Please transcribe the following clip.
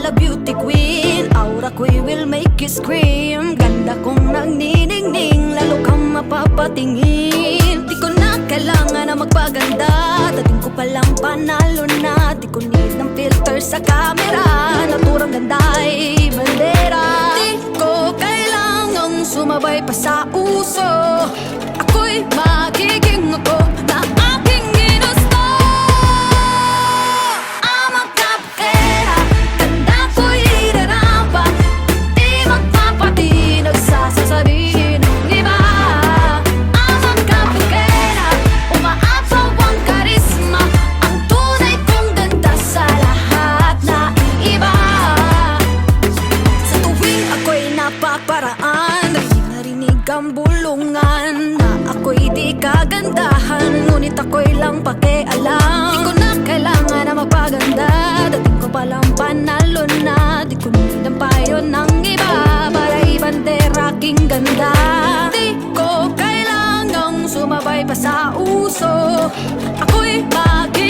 a beauty queen. Aura ko'y will make you scream. Ganda kong nagniningning, lalo kang mapapatingin. Di ko na kailangan na magpaganda, dating ko palang panalo na. Di ko need ng filter sa camera, naturang ganda ay bandera. Di ko kailangang sumabay pa sa uso, ako'y magiging ako na aking ginusto. I'm a kapkera, ganda ko'y irarapa. Di magpapatinag sa sasabihin ng iba. I'm a kapkera, umaapaw ang karisma, ang tunay kong ganda sa lahat na iba. Sa tuwing ako'y napaparaan, narinig ang bulungan na ako'y di kagandahan, ngunit ako'y lang pakialam. Di ko na kailangan na magpaganda, dating ko palang panalo na. Di ko need ang payo ng iba para ibandera aking ganda. Di ko kailangang sumabay pa sa uso, ako'y maging